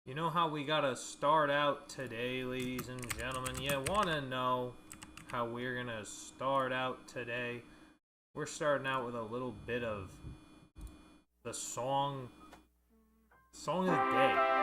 You know how we gotta start out today, ladies and gentlemen? You wanna know how we're gonna start out today? We're starting out with a little bit of the song of the day.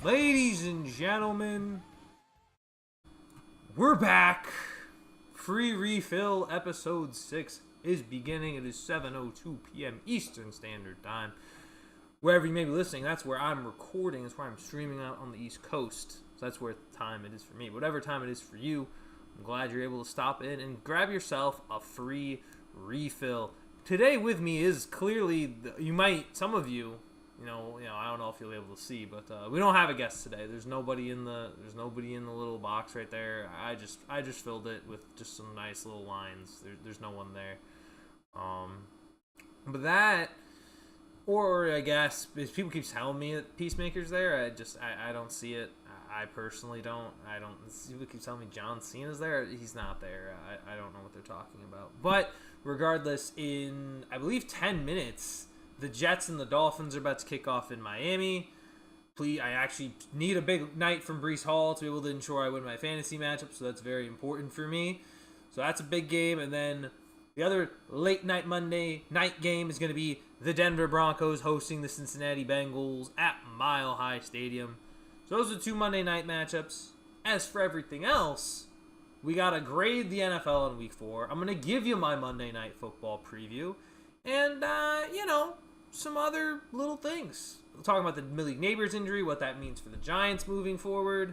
Ladies and gentlemen, we're back. Free Refill episode 6 is beginning. It is 7:02 p.m. Eastern Standard Time. Wherever you may be listening, that's where I'm recording. That's where I'm streaming out on the East Coast. So that's where time it is for me. Whatever time it is for you, I'm glad you're able to stop in and grab yourself a free refill. Today with me is clearly, some of you, I don't know if you'll be able to see, but we don't have a guest today. There's nobody in the little box right there. I just filled it with just some nice little lines. There's no one there. But that, or I guess if people keep telling me that Peacemaker's there, I don't see it. I personally don't. People keep telling me John Cena's there. He's not there. I don't know what they're talking about. But regardless, in I believe 10 minutes. The Jets and the Dolphins are about to kick off in Miami. I actually need a big night from Breece Hall to be able to ensure I win my fantasy matchup, so that's very important for me. So that's a big game. And then the other late night Monday night game is going to be the Denver Broncos hosting the Cincinnati Bengals at Mile High Stadium. So those are two Monday night matchups. As for everything else, we got to grade the NFL in Week 4. I'm going to give you my Monday Night Football preview. And, some other little things. We'll talk about the Malik Naber's injury, what that means for the Giants moving forward,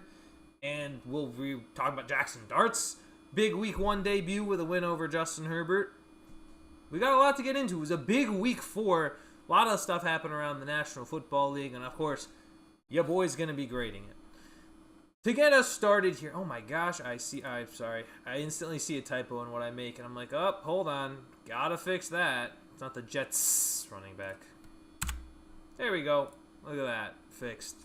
and we'll be talking about Jackson Dart's big Week 1 debut with a win over Justin Herbert. We got a lot to get into. It was a big Week 4. A lot of stuff happened around the National Football League, and of course, your boy's going to be grading it. To get us started here, oh my gosh, I instantly see a typo in what I make, and I'm like, oh, hold on, gotta fix that. It's not the Jets running back. There we go. Look at that. Fixed.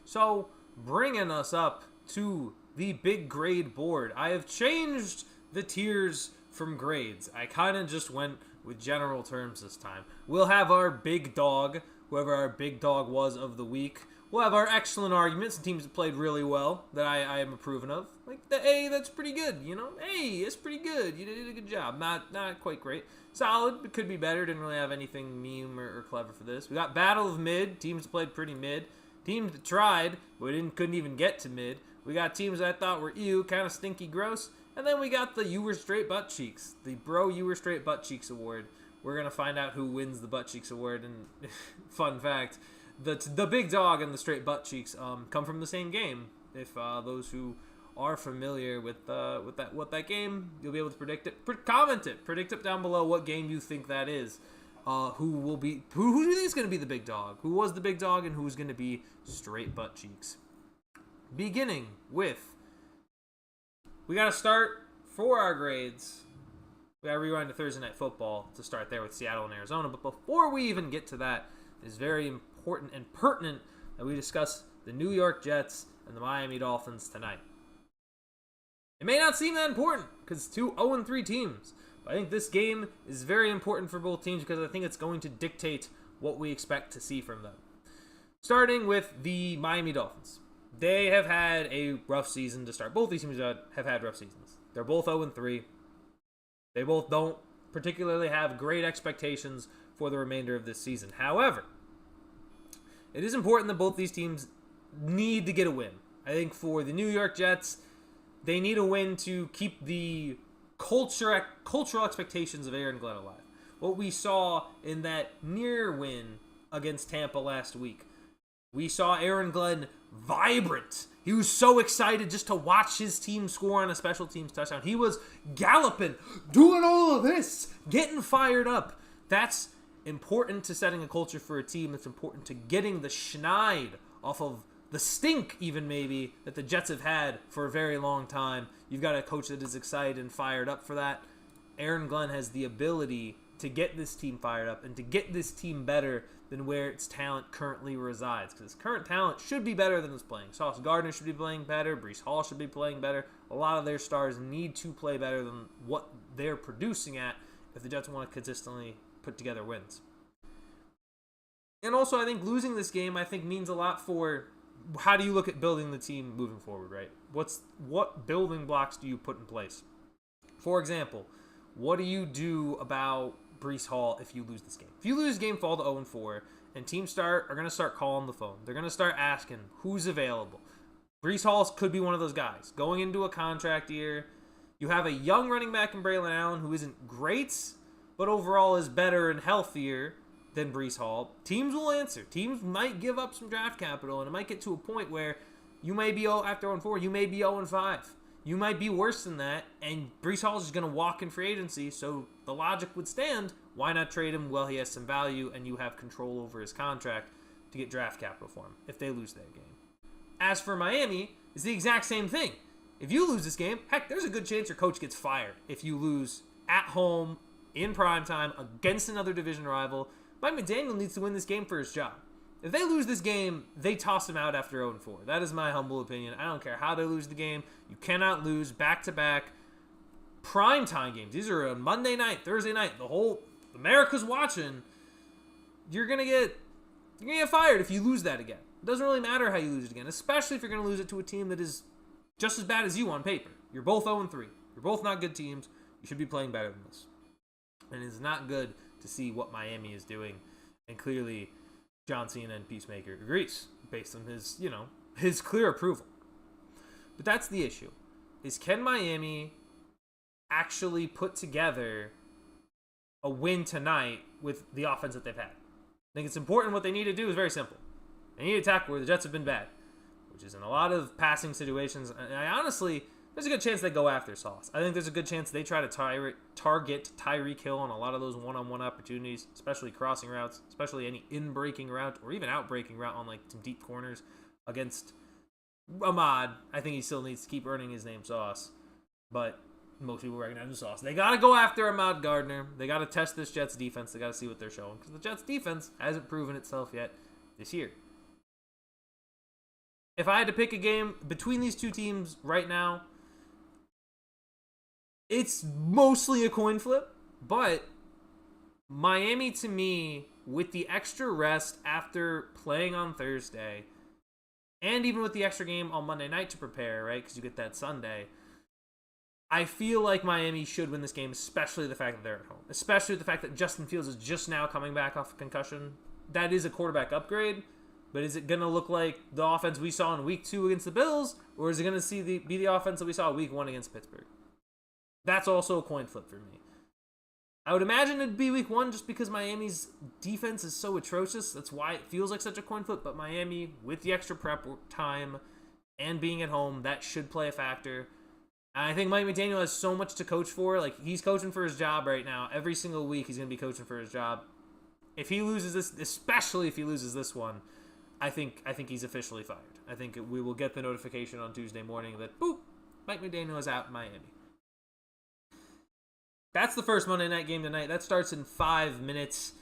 So, bringing us up to the big grade board. I have changed the tiers from grades. I kind of just went with general terms this time. We'll have our big dog, whoever our big dog was of the week. We'll have our excellent arguments and teams that played really well that I am approving of. Like the A, that's pretty good, Hey, it's pretty good. You did a good job. Not quite great. Solid, but could be better. Didn't really have anything meme or clever for this. We got Battle of Mid. Teams that played pretty mid. Teams that tried, but couldn't even get to mid. We got teams that I thought were ew, kind of stinky gross. And then we got the You Were Straight Butt Cheeks. The Bro You Were Straight Butt Cheeks Award. We're going to find out who wins the Butt Cheeks Award. And fun fact, the big dog and the straight butt cheeks come from the same game. If those who are familiar with that game, you'll be able to predict it. Comment it. Predict it down below what game you think that is. Who do you think is going to be the big dog? Who was the big dog and who's going to be straight butt cheeks? Beginning with, we got to start for our grades. We got to rewind to Thursday Night Football to start there with Seattle and Arizona. But before we even get to that, it's very important and pertinent that we discuss the New York Jets and the Miami Dolphins tonight. It may not seem that important because it's two 0-3 teams, But I think this game is very important for both teams because I think it's going to dictate what we expect to see from them. Starting with the Miami Dolphins. They have had a rough season to start. Both these teams have had rough seasons. They're both 0-3. They both don't particularly have great expectations for the remainder of this season. However, it is important that both these teams need to get a win. I think for the New York Jets, they need a win to keep the cultural expectations of Aaron Glenn alive. What we saw in that near win against Tampa last week, we saw Aaron Glenn vibrant. He was so excited just to watch his team score on a special teams touchdown. He was galloping, doing all of this, getting fired up. That's important to setting a culture for a team. It's important to getting the schneid off of the stink, even maybe, that the Jets have had for a very long time. You've got a coach that is excited and fired up for that. Aaron Glenn has the ability to get this team fired up and to get this team better than where its talent currently resides. Because its current talent should be better than it's playing. Sauce Gardner should be playing better. Breece Hall should be playing better. A lot of their stars need to play better than what they're producing at if the Jets want to consistently put together wins. And also, I think losing this game, I think, means a lot for how do you look at building the team moving forward, right? What building blocks do you put in place? For example, what do you do about Breece Hall if you lose this game? If you lose this game, fall to 0-4, and teams are going to start calling the phone. They're going to start asking who's available. Breece Hall could be one of those guys. Going into a contract year, you have a young running back in Braylon Allen who isn't great, but overall is better and healthier than Breece Hall. Teams will answer. Teams might give up some draft capital, and it might get to a point where you may be after 0-4, you may be 0-5. You might be worse than that, and Breece Hall is just going to walk in free agency, so the logic would stand. Why not trade him while he has some value and you have control over his contract to get draft capital for him if they lose that game? As for Miami, it's the exact same thing. If you lose this game, heck, there's a good chance your coach gets fired if you lose at home in primetime against another division rival. Mike McDaniel needs to win this game for his job. If they lose this game, they toss him out after 0-4. That is my humble opinion. I don't care how they lose the game. You cannot lose back-to-back primetime games. These are on Monday night, Thursday night. The whole America's watching. You're gonna get fired if you lose that again. It doesn't really matter how you lose it again, especially if you're gonna lose it to a team that is just as bad as you on paper. You're both 0-3. You're both not good teams. You should be playing better than this. And it's not good to see what Miami is doing. And clearly, John Cena and Peacemaker agrees based on his clear approval. But that's the issue. Is can Miami actually put together a win tonight with the offense that they've had? I think it's important. What they need to do is very simple. They need to attack where the Jets have been bad, which is in a lot of passing situations. And I honestly, there's a good chance they go after Sauce. I think there's a good chance they try to target Tyreek Hill on a lot of those one-on-one opportunities, especially crossing routes, especially any in-breaking route or even out-breaking route on like some deep corners against Ahmad. I think he still needs to keep earning his name Sauce, but most people recognize him Sauce. They got to go after Ahmad Gardner. They got to test this Jets defense. They got to see what they're showing because the Jets defense hasn't proven itself yet this year. If I had to pick a game between these two teams right now, it's mostly a coin flip, but Miami, to me, with the extra rest after playing on Thursday, and even with the extra game on Monday night to prepare, right, because you get that Sunday, I feel like Miami should win this game, especially the fact that they're at home, especially the fact that Justin Fields is just now coming back off a concussion. That is a quarterback upgrade, but is it going to look like the offense we saw in Week 2 against the Bills, or is it going to be the offense that we saw Week 1 against Pittsburgh? That's also a coin flip for me. I would imagine it'd be Week 1 just because Miami's defense is so atrocious. That's why it feels like such a coin flip. But Miami, with the extra prep time and being at home, that should play a factor. And I think Mike McDaniel has so much to coach for. Like, he's coaching for his job right now. Every single week he's going to be coaching for his job. If he loses this, especially if he loses this one, I think he's officially fired. I think we will get the notification on Tuesday morning that, boop, Mike McDaniel is out in Miami. That's the first Monday night game tonight. That starts in 5 minutes.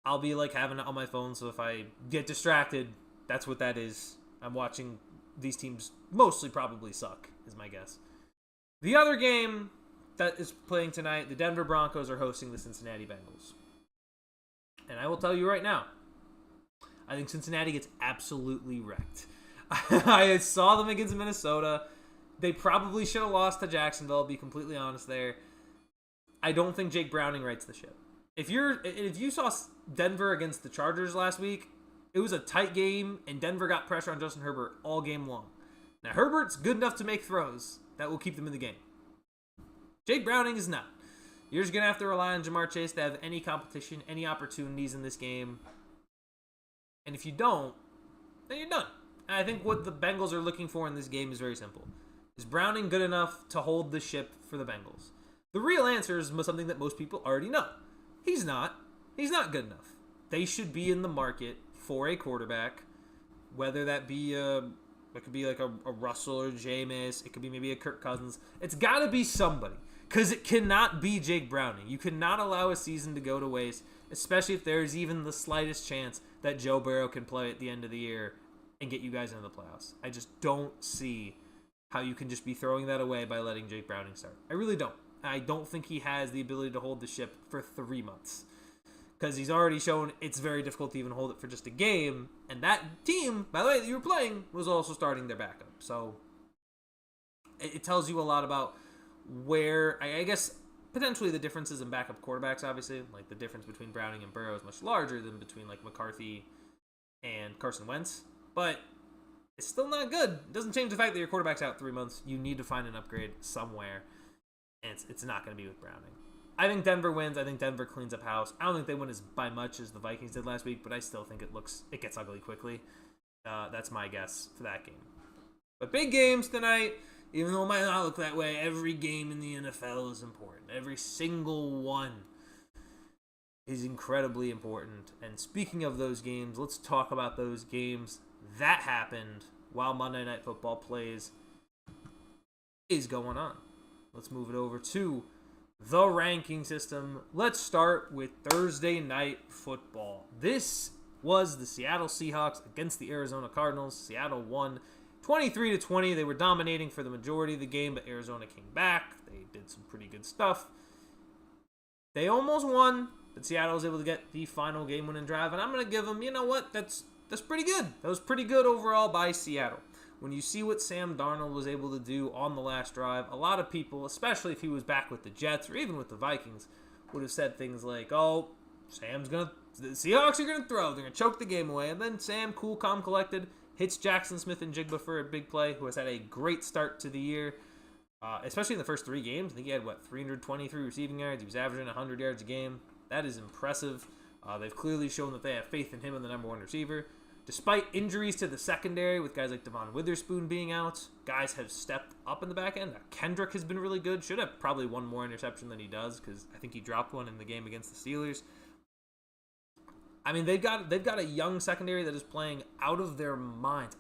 I'll be like having it on my phone, so if I get distracted, that's what that is. I'm watching these teams mostly probably suck, is my guess. The other game that is playing tonight. The Denver Broncos are hosting the Cincinnati Bengals. And I will tell you right now, I think Cincinnati gets absolutely wrecked. I saw them against Minnesota. They probably should have lost to Jacksonville, I'll be completely honest there. I don't think Jake Browning rights the ship. If you saw Denver against the Chargers last week, it was a tight game, and Denver got pressure on Justin Herbert all game long. Now, Herbert's good enough to make throws that will keep them in the game. Jake Browning is not. You're just going to have to rely on Jamar Chase to have any competition, any opportunities in this game. And if you don't, then you're done. And I think what the Bengals are looking for in this game is very simple. Is Browning good enough to hold the ship for the Bengals? The real answer is something that most people already know. He's not. He's not good enough. They should be in the market for a quarterback, whether that be it could be like a Russell or Jameis. It could be maybe a Kirk Cousins. It's got to be somebody, because it cannot be Jake Browning. You cannot allow a season to go to waste, especially if there's even the slightest chance that Joe Burrow can play at the end of the year and get you guys into the playoffs. I just don't see how you can just be throwing that away by letting Jake Browning start. I really don't. I don't think he has the ability to hold the ship for 3 months, because he's already shown it's very difficult to even hold it for just a game. And that team, by the way, that you were playing was also starting their backup. So it tells you a lot about where, I guess, potentially the differences in backup quarterbacks, obviously. Like, the difference between Browning and Burrow is much larger than between, like, McCarthy and Carson Wentz. But it's still not good. It doesn't change the fact that your quarterback's out 3 months. You need to find an upgrade somewhere. And it's not going to be with Browning. I think Denver wins. I think Denver cleans up house. I don't think they win as by much as the Vikings did last week, but I still think it gets ugly quickly. That's my guess for that game. But big games tonight, even though it might not look that way, every game in the NFL is important. Every single one is incredibly important. And speaking of those games, let's talk about those games that happened while Monday Night Football is going on. Let's move it over to the ranking system. Let's start with Thursday Night Football. This was the Seattle Seahawks against the Arizona Cardinals. Seattle won 23-20. They were dominating for the majority of the game, but Arizona came back. They did some pretty good stuff. They almost won, but Seattle was able to get the final game-winning drive, and I'm going to give them, you know what, that's pretty good. That was pretty good overall by Seattle. When you see what Sam Darnold was able to do on the last drive, a lot of people, especially if he was back with the Jets or even with the Vikings, would have said things like, oh, the Seahawks are going to throw. They're going to choke the game away. And then Sam, cool, calm, collected, hits Jackson Smith and Jigba for a big play, who has had a great start to the year, especially in the first 3 games. I think he had, 323 receiving yards. He was averaging 100 yards a game. That is impressive. They've clearly shown that they have faith in him and the number 1 receiver. Despite injuries to the secondary, with guys like Devon Witherspoon being out, guys have stepped up in the back end. Kendrick has been really good. Should have probably one more interception than he does, because I think he dropped one in the game against the Steelers. I mean, they've got a young secondary that is playing out of their minds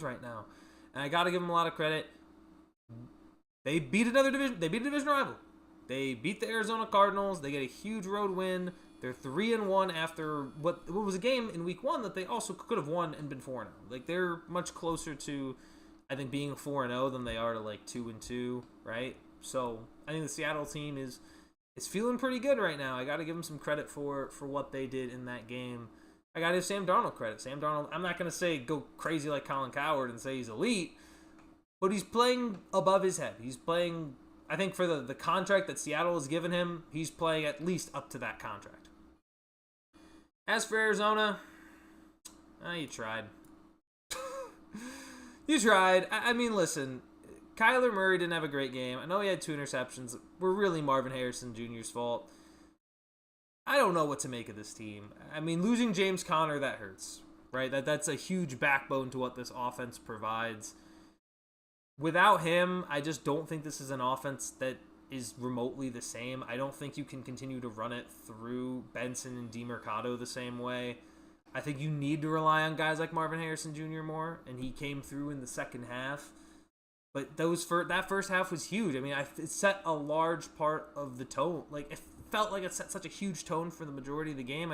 right now. And I got to give them a lot of credit. They beat a division rival. They beat the Arizona Cardinals. They get a huge road win. They're 3-1 after what was a game in week 1 that they also could have won and been 4-0. Like, they're much closer to, I think, being 4-0 than they are to 2-2, right? So I think the Seattle team is feeling pretty good right now. I got to give them some credit for what they did in that game. I got to give Sam Darnold credit. Sam Darnold, I'm not going to say go crazy like Colin Cowherd and say he's elite, but he's playing above his head. He's playing, I think, for the contract that Seattle has given him, he's playing at least up to that contract. As for Arizona, you tried. You tried. I mean, listen, Kyler Murray didn't have a great game. I know he had 2 interceptions. Were really Marvin Harrison Jr.'s fault. I don't know what to make of this team. I mean, losing James Conner, that hurts, right? That's a huge backbone to what this offense provides. Without him, I just don't think this is an offense that is remotely the same. I don't think you can continue to run it through Benson and DeMercado the same way. I think you need to rely on guys like Marvin Harrison Jr. more, and he came through in the second half. But that first half was huge. I mean, it set a large part of the tone. Like, it felt like it set such a huge tone for the majority of the game.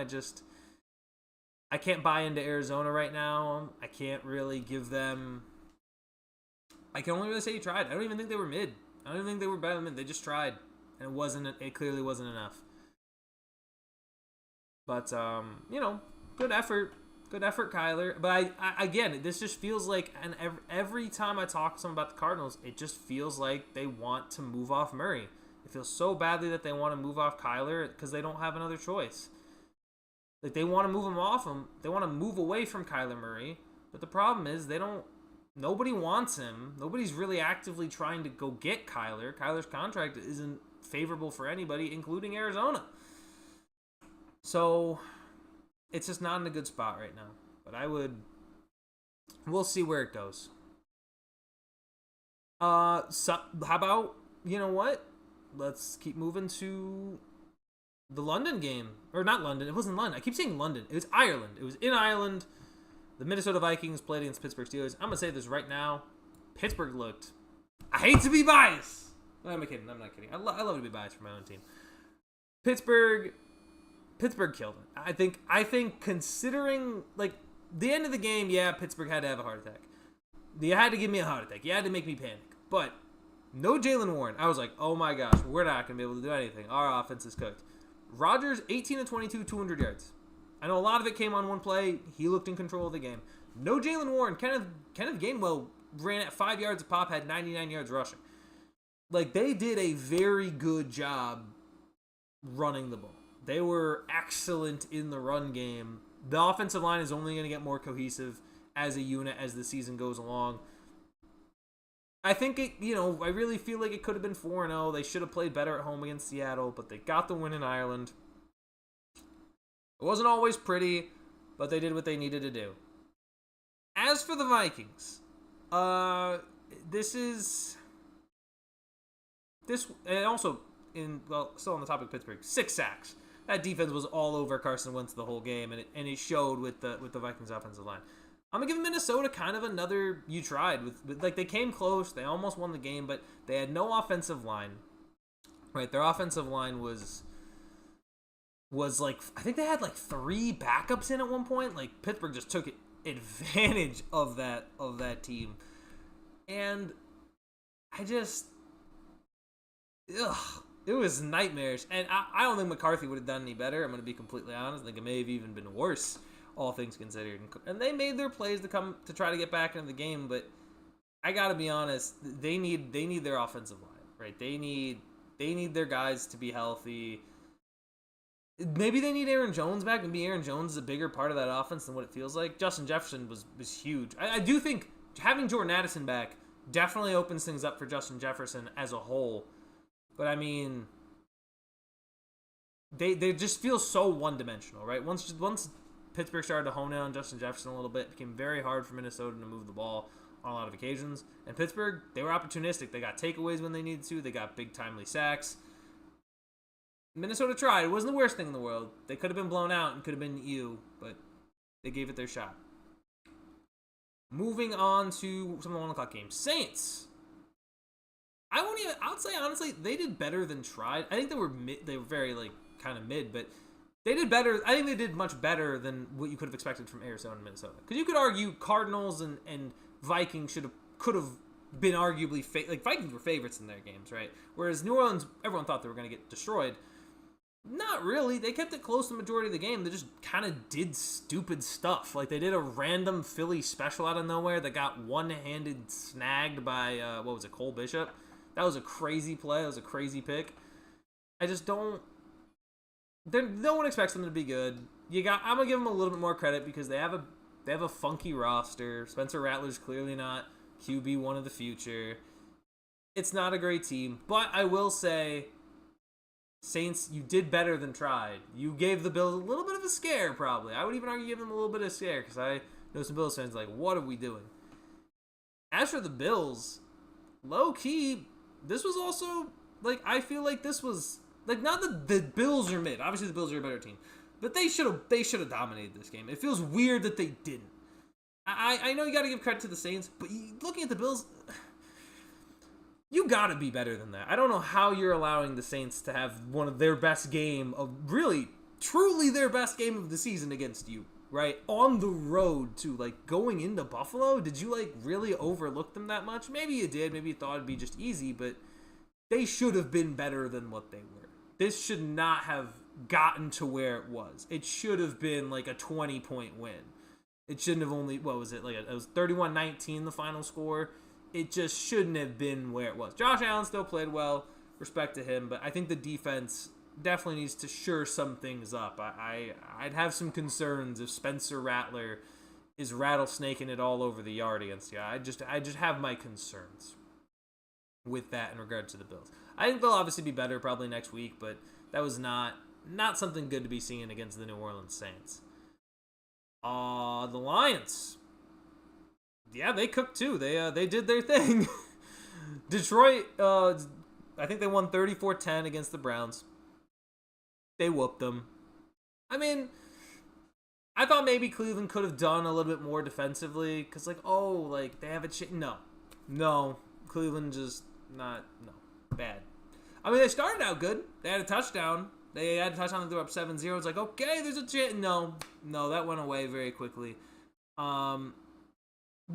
I can't buy into Arizona right now. I can't really give them... I can only really say he tried. I don't even think they were mid. I don't even think they were better than them. They just tried, and it clearly wasn't enough. But good effort. Good effort, Kyler. But I again, this just feels like, and every time I talk to someone about the Cardinals, it just feels like they want to move off Murray. It feels so badly that they want to move off Kyler because they don't have another choice. Like, they want to move him off him. They want to move away from Kyler Murray. But the problem is nobody wants him. Nobody's really actively trying to go get Kyler. Kyler's contract isn't favorable for anybody, including Arizona. So it's just not in a good spot right now. But we'll see where it goes. How about, you know what? Let's keep moving to the London game. Or not London. It wasn't London. I keep saying London. It was Ireland. It was in Ireland. The Minnesota Vikings played against Pittsburgh Steelers. I'm going to say this right now. Pittsburgh looked... I hate to be biased. No, I'm not kidding. I love to be biased for my own team. Pittsburgh killed it. I think considering, like, the end of the game, yeah, Pittsburgh had to have a heart attack. You had to give me a heart attack. You had to make me panic. But no Jaylen Warren. I was like, oh my gosh, we're not going to be able to do anything. Our offense is cooked. Rodgers, 18 of 22, 200 yards. I know a lot of it came on one play. He looked in control of the game. No Jaylen Warren. Kenneth Gainwell ran at 5 yards a pop, had 99 yards rushing. Like, they did a very good job running the ball. They were excellent in the run game. The offensive line is only going to get more cohesive as a unit as the season goes along. I think I really feel like it could have been 4-0. They should have played better at home against Seattle, but they got the win in Ireland. It wasn't always pretty, but they did what they needed to do. As for the Vikings, and also, still on the topic of Pittsburgh, 6 sacks. That defense was all over Carson Wentz the whole game, and it showed with the Vikings offensive line. I'm going to give Minnesota kind of another you tried. With like, they came close, they almost won the game, but they had no offensive line. Right, their offensive line was like, I think they had like 3 backups in at one point. Like, Pittsburgh just took advantage of that team. And I just... it was nightmarish. And I don't think McCarthy would have done any better. I'm going to be completely honest. I think it may have even been worse, all things considered. And they made their plays to try to get back into the game, but I got to be honest, they need their offensive line, right? They need their guys to be healthy. Maybe they need Aaron Jones back. Maybe Aaron Jones is a bigger part of that offense than what it feels like. Justin Jefferson was huge. I do think having Jordan Addison back definitely opens things up for Justin Jefferson as a whole. But, I mean, they just feel so one-dimensional, right? Once Pittsburgh started to hone in on Justin Jefferson a little bit, it became very hard for Minnesota to move the ball on a lot of occasions. And Pittsburgh, they were opportunistic. They got takeaways when they needed to. They got big, timely sacks. Minnesota tried. It wasn't the worst thing in the world. They could have been blown out and could have been but they gave it their shot. Moving on to some of the 1 o'clock games. Saints. I would say, honestly, they did better than tried. I think they were very, like, kind of mid, but they did better. I think they did much better than what you could have expected from Arizona and Minnesota. Because you could argue Cardinals and Vikings could have been arguably Vikings were favorites in their games, right? Whereas New Orleans, everyone thought they were going to get destroyed. Not really. They kept it close the majority of the game. They just kind of did stupid stuff. Like, they did a random Philly special out of nowhere that got one-handed snagged by, Cole Bishop. That was a crazy play. That was a crazy pick. I just don't... No one expects them to be good. I'm going to give them a little bit more credit because they have a funky roster. Spencer Rattler's clearly not QB1 of the future. It's not a great team. But I will say... Saints, you did better than tried. You gave the Bills a little bit of a scare, probably. I would even argue give them a little bit of a scare, because I know some Bills fans are like, what are we doing? As for the Bills, low-key, this was also, like, I feel like this was, like, not that the Bills are mid. Obviously, the Bills are a better team. But they should have dominated this game. It feels weird that they didn't. I know you got to give credit to the Saints, but looking at the Bills... You gotta be better than that. I don't know how you're allowing the Saints to have one of their best game of really, truly their best game of the season against you, right? On the road to, like, going into Buffalo. Did you, like, really overlook them that much? Maybe you did. Maybe you thought it'd be just easy, but they should have been better than what they were. This should not have gotten to where it was. It should have been like a 20-point win. It shouldn't have only, what was it? Like it was 31-19 the final score. It just shouldn't have been where it was. Josh Allen still played well, respect to him, but I think the defense definitely needs to shore some things up. I'd have some concerns if Spencer Rattler is rattlesnaking it all over the yard against you. I just have my concerns with that in regard to the Bills. I think they'll obviously be better probably next week, but that was not something good to be seen against the New Orleans Saints. The Lions. Yeah, they cooked too. They did their thing. Detroit, I think they won 34-10 against the Browns. They whooped them. I mean, I thought maybe Cleveland could have done a little bit more defensively because, they have a No, Cleveland just bad. I mean, they started out good. They had a touchdown. They had a touchdown. They were up 7-0. It's like, okay, there's a chance. No, that went away very quickly. The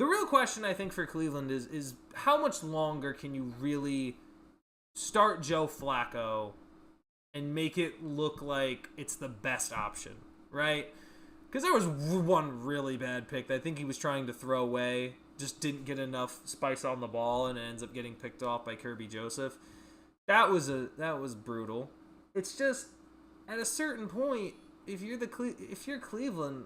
real question, I think, for Cleveland is how much longer can you really start Joe Flacco and make it look like it's the best option, right? Because there was one really bad pick that I think he was trying to throw away, just didn't get enough spice on the ball, and it ends up getting picked off by Kirby Joseph. That was brutal. It's just at a certain point, if you're Cleveland,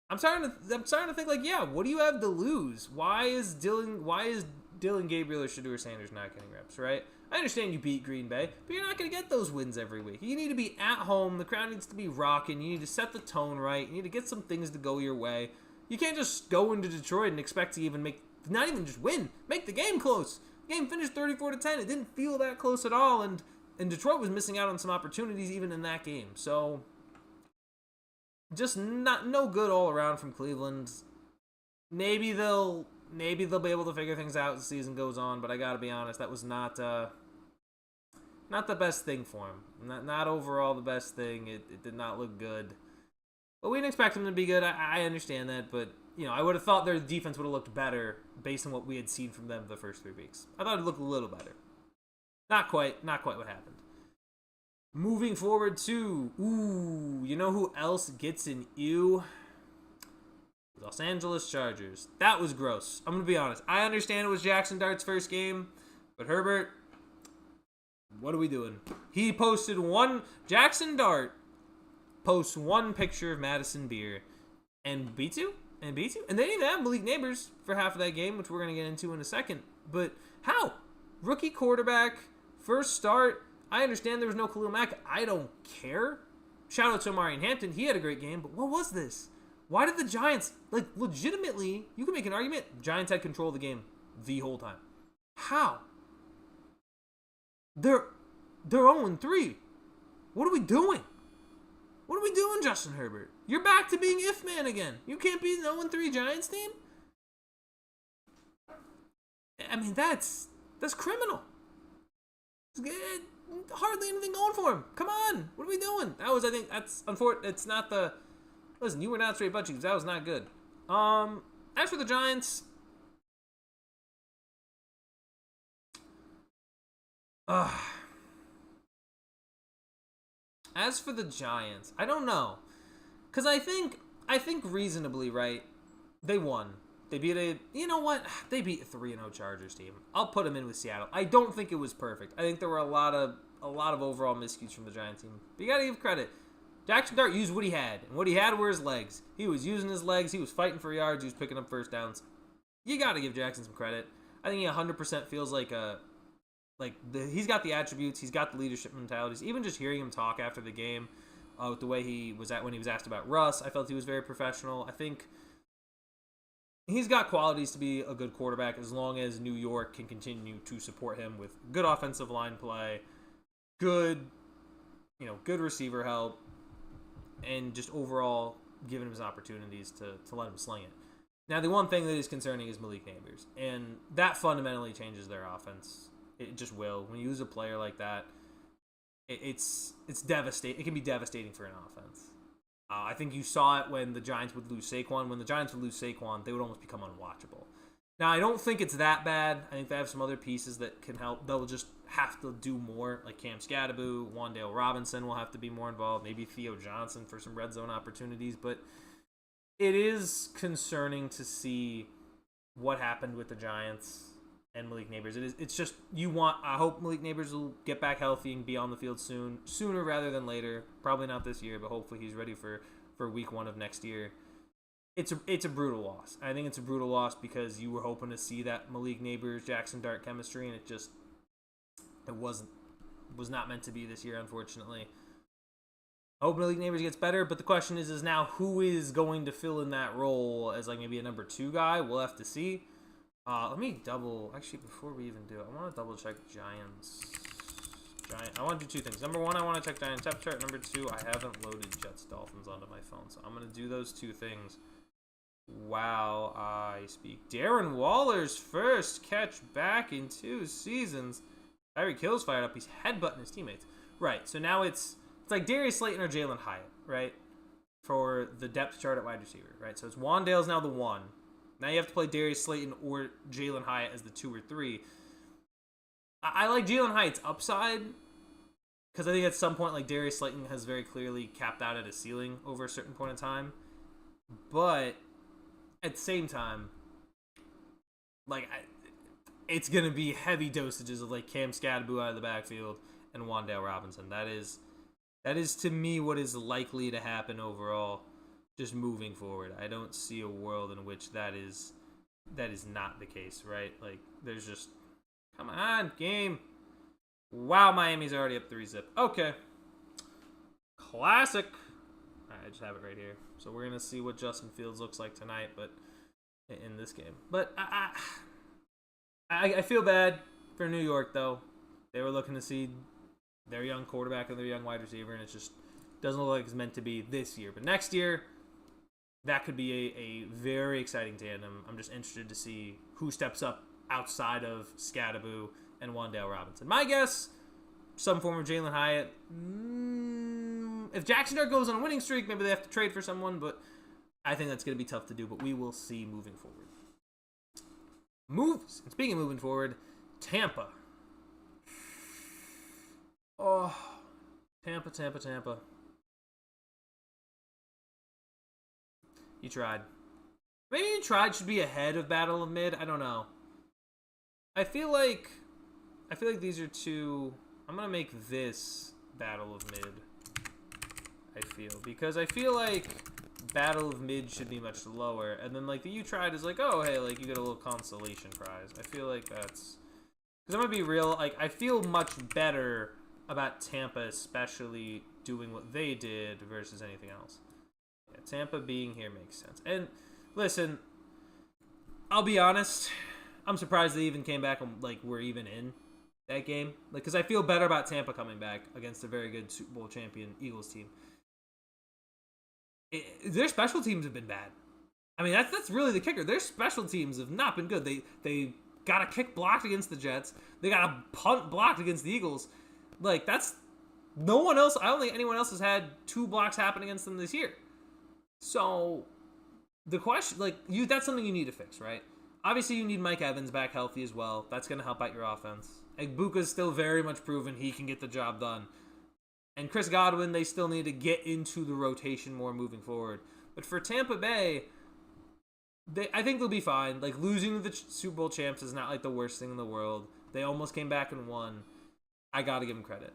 I'm starting to think like, yeah, what do you have to lose? Why is Dylan Gabriel or Shedeur Sanders not getting reps, right? I understand you beat Green Bay, but you're not going to get those wins every week. You need to be at home. The crowd needs to be rocking. You need to set the tone right. You need to get some things to go your way. You can't just go into Detroit and expect to even not even just win, make the game close. The game finished 34-10. It didn't feel that close at all, and Detroit was missing out on some opportunities even in that game. So, just no good all around from Cleveland. Maybe they'll be able to figure things out as the season goes on, but I gotta be honest, that was not the best thing for him. Not overall the best thing. It did not look good. But we didn't expect them to be good. I understand that, but I would have thought their defense would have looked better based on what we had seen from them the first 3 weeks. I thought it looked a little better. Not quite what happened. Moving forward to, you know who else gets an ew? Los Angeles Chargers. That was gross. I'm going to be honest. I understand it was Jackson Dart's first game, but Herbert, what are we doing? He posted Jackson Dart posts one picture of Madison Beer and B2? And they didn't even have Malik Nabers for half of that game, which we're going to get into in a second. But how? Rookie quarterback, first start. I understand there was no Khalil Mack. I don't care. Shout out to Amari in Hampton. He had a great game, but what was this? Why did the Giants, legitimately, you can make an argument, Giants had control of the game the whole time. How? They're 0-3. What are we doing? What are we doing, Justin Herbert? You're back to being if man again. You can't be an 0-3 Giants team? I mean, that's criminal. Hardly anything going for him. Come on. What are we doing? I think that's unfortunate. It's not the... Listen, you were not straight butt cheeks. That was not good. As for the Giants... As for the Giants, I don't know. Because I think reasonably, right, they won. They beat They beat a 3-0 Chargers team. I'll put them in with Seattle. I don't think it was perfect. I think there were a lot of overall miscues from the Giants team. But you got to give credit. Jackson Dart used what he had. And what he had were his legs. He was using his legs. He was fighting for yards. He was picking up first downs. You got to give Jackson some credit. I think he 100% feels he's got the attributes. He's got the leadership mentalities. Even just hearing him talk after the game, with the way he was when he was asked about Russ, I felt he was very professional. I think he's got qualities to be a good quarterback as long as New York can continue to support him with good offensive line play, good receiver help, and just overall giving him his opportunities to let him sling it. Now, the one thing that is concerning is Malik Nabers, and that fundamentally changes their offense. It just will. When you lose a player like that, it's devastating. It can be devastating for an offense. I think you saw it when the Giants would lose Saquon. When the Giants would lose Saquon, they would almost become unwatchable. Now, I don't think it's that bad. I think they have some other pieces that can help. They'll just have to do more, like Cam Scadaboo, Wandale Robinson will have to be more involved, maybe Theo Johnson for some red zone opportunities, but it is concerning to see what happened with the Giants and Malik Nabers. It's just, I hope Malik Nabers will get back healthy and be on the field sooner rather than later. Probably not this year, but hopefully he's ready for week 1 of next year. It's a brutal loss. I think it's a brutal loss because you were hoping to see that Malik Nabers, Jackson Dart chemistry, and it was not meant to be this year, unfortunately. I hope Malik Nabers gets better, but the question is now who is going to fill in that role as like maybe a number 2 guy? We'll have to see. Let me actually before we even do it, I want to double check Giants. I want to do 2 things. Number 1, I want to check Giants depth chart. Number 2, I haven't loaded Jets Dolphins onto my phone, so I'm going to do those 2 things. Wow, I speak. Darren Waller's first catch back in 2 seasons. Tyreek Hill's fired up. He's headbutting his teammates. Right, so now it's like Darius Slayton or Jalen Hyatt, right? For the depth chart at wide receiver, right? So it's Wandale's now the 1. Now you have to play Darius Slayton or Jalen Hyatt as the 2 or 3. I like Jalen Hyatt's upside because I think at some point, like Darius Slayton has very clearly capped out at a ceiling over a certain point in time. But at the same time, like it's gonna be heavy dosages of like Cam Scadaboo out of the backfield and Wandale Robinson. That is to me what is likely to happen overall, just moving forward. I don't see a world in which that is not the case, right? Like there's just come on game. Wow, Miami's already up 3-0. Okay, classic. I just have it right here. So we're gonna see what Justin Fields looks like tonight, but in this game. But I feel bad for New York though. They were looking to see their young quarterback and their young wide receiver, and it just doesn't look like it's meant to be this year. But next year, that could be a very exciting tandem. I'm just interested to see who steps up outside of Scadaboo and Wandale Robinson. My guess, some form of Jalen Hyatt. If Jackson Dart goes on a winning streak, maybe they have to trade for someone, but I think that's going to be tough to do, but we will see moving forward. Moves. And speaking of moving forward, Tampa. Oh, Tampa. You tried. Maybe you tried should be ahead of Battle of Mid. I don't know. I feel like these are 2. I'm going to make this Battle of Mid. Because I feel like Battle of Mid should be much lower, and then like the You Tried is like, oh hey, like you get a little consolation prize. I feel like that's because I'm gonna be real. Like I feel much better about Tampa, especially doing what they did versus anything else. Yeah, Tampa being here makes sense. And listen, I'll be honest, I'm surprised they even came back and like were even in that game. Like because I feel better about Tampa coming back against a very good Super Bowl champion Eagles team. Their special teams have been bad. I mean, that's really the kicker. Their special teams have not been good. They got a kick blocked against the Jets. They got a punt blocked against the Eagles. Like, that's no one else. I don't think anyone else has had 2 blocks happen against them this year. So, the question, like, that's something you need to fix, right? Obviously, you need Mike Evans back healthy as well. That's going to help out your offense. Egbuka's still very much proven he can get the job done. And Chris Godwin, they still need to get into the rotation more moving forward. But for Tampa Bay, I think they'll be fine. Like, losing to the Super Bowl champs is not like the worst thing in the world. They almost came back and won. I got to give them credit.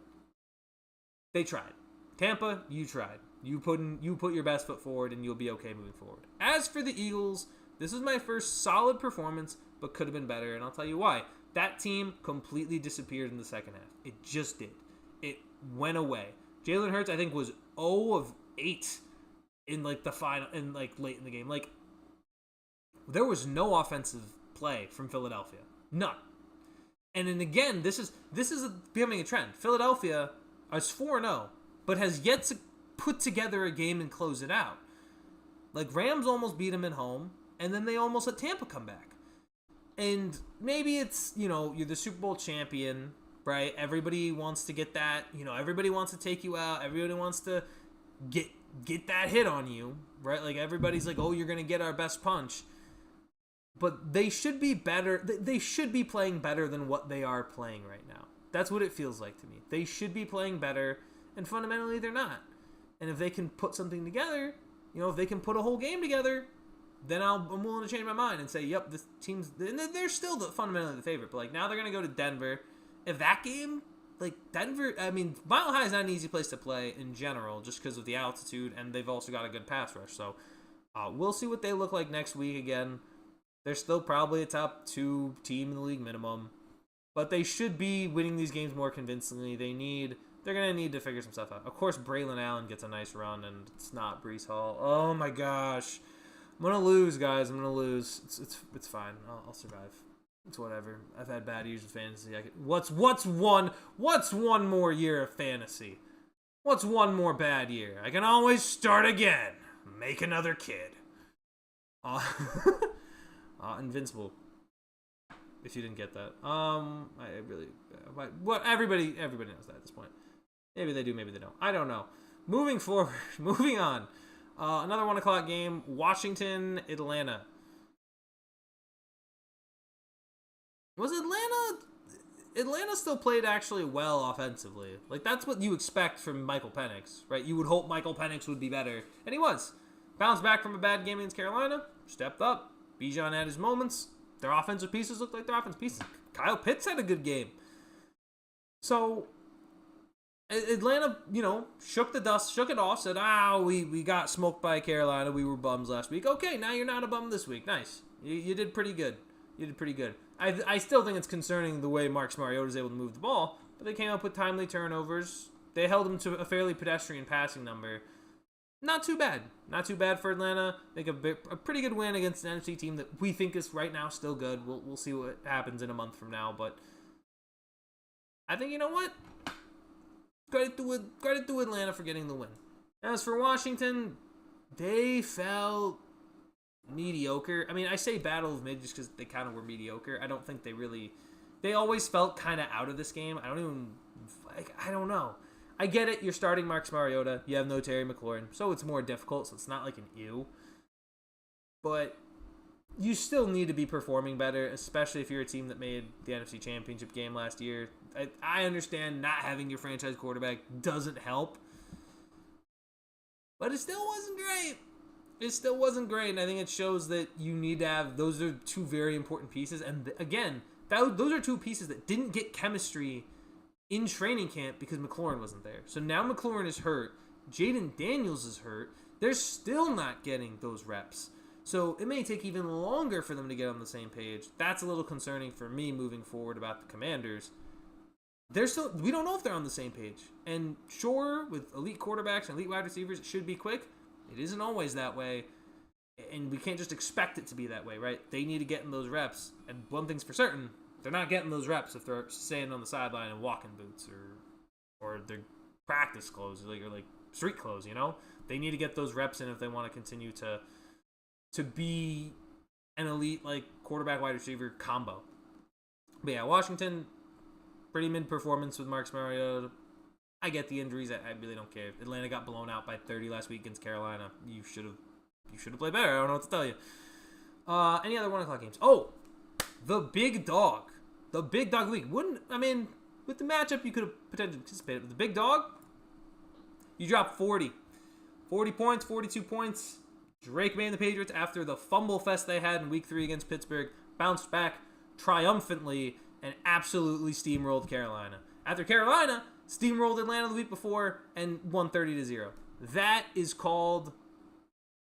They tried. Tampa, you tried. You put your best foot forward, and you'll be okay moving forward. As for the Eagles, this is my first solid performance, but could have been better, and I'll tell you why. That team completely disappeared in the second half. It just did. It went away. Jalen Hurts, I think, was 0 of 8 in like the final, in like late in the game. Like there was no offensive play from Philadelphia, none. And then again, this is becoming a trend. Philadelphia is 4-0, but has yet to put together a game and close it out. Like Rams almost beat them at home, and then they almost let Tampa come back. And maybe it's, you're the Super Bowl champion, right? Everybody wants to get that, everybody wants to take you out. Everybody wants to get that hit on you, right? Like everybody's like, oh, you're going to get our best punch. But they should be better. They should be playing better than what they are playing right now. That's what it feels like to me. They should be playing better, and fundamentally they're not. And if they can put something together, if they can put a whole game together, then I'm willing to change my mind and say, yep, this team's... And they're still fundamentally the favorite. But, now they're going to go to Denver. If that game... Denver... I mean, Mile High is not an easy place to play in general just because of the altitude, and they've also got a good pass rush. So, we'll see what they look like next week again. They're still probably a top 2 team in the league minimum. But they should be winning these games more convincingly. They're going to need to figure some stuff out. Of course, Braylon Allen gets a nice run, and it's not Breece Hall. Oh, my gosh. I'm going to lose, guys. I'm going to lose. It's fine. I'll survive. It's whatever. I've had bad years of fantasy. What's one more year of fantasy? What's one more bad year? I can always start again. Make another kid. Invincible. If you didn't get that. Everybody knows that at this point. Maybe they do, maybe they don't. I don't know. Moving forward, moving on. Another 1 o'clock game. Washington, Atlanta. Was Atlanta still played actually well offensively. That's what you expect from Michael Penix, right? You would hope Michael Penix would be better. And he was. Bounced back from a bad game against Carolina. Stepped up. Bijan had his moments. Their offensive pieces looked like their offensive pieces. Kyle Pitts had a good game. So, Atlanta, shook the dust, shook it off, said, we got smoked by Carolina. We were bums last week. Okay, now you're not a bum this week. Nice. You did pretty good. I still think it's concerning the way Marcus Mariota is able to move the ball, but they came up with timely turnovers. They held him to a fairly pedestrian passing number. Not too bad. Not too bad for Atlanta. I think a pretty good win against an NFC team that we think is right now still good. We'll see what happens in a month from now, but I think, you know what? Credit to Atlanta for getting the win. As for Washington, they felt mediocre. I mean, I say battle of mid just because they kind of were mediocre. I don't think they always felt kind of out of this game. I don't know. I get it. You're starting Marcus Mariota. You have no Terry McLaurin, so it's more difficult. So it's not like an ew. But you still need to be performing better, especially if you're a team that made the NFC Championship game last year. I understand not having your franchise quarterback doesn't help, but it still wasn't great. And I think it shows that you need to have, those are two very important pieces. And again, those are two pieces that didn't get chemistry in training camp because McLaurin wasn't there. So now McLaurin is hurt. Jaden Daniels is hurt. They're still not getting those reps. So it may take even longer for them to get on the same page. That's a little concerning for me moving forward about the Commanders. We don't know if they're on the same page. And sure, with elite quarterbacks and elite wide receivers, it should be quick. It isn't always that way. And we can't just expect it to be that way, right? They need to get in those reps. And one thing's for certain, they're not getting those reps if they're standing on the sideline in walking boots or their practice clothes or like street clothes, They need to get those reps in if they want to continue to be an elite quarterback wide receiver combo. But yeah, Washington, pretty mid performance with Marcus Mariota. I get the injuries. I really don't care. Atlanta got blown out by 30 last week against Carolina. You should have played better. I don't know what to tell you. Any other 1 o'clock games? Oh, the big dog. The big dog week. With the matchup, you could have potentially anticipated. With the big dog, you dropped 40. 40 points, 42 points. Drake made the Patriots after the fumble fest they had in Week 3 against Pittsburgh. Bounced back triumphantly and absolutely steamrolled Carolina. After Carolina steamrolled Atlanta the week before and won 30-0. That is called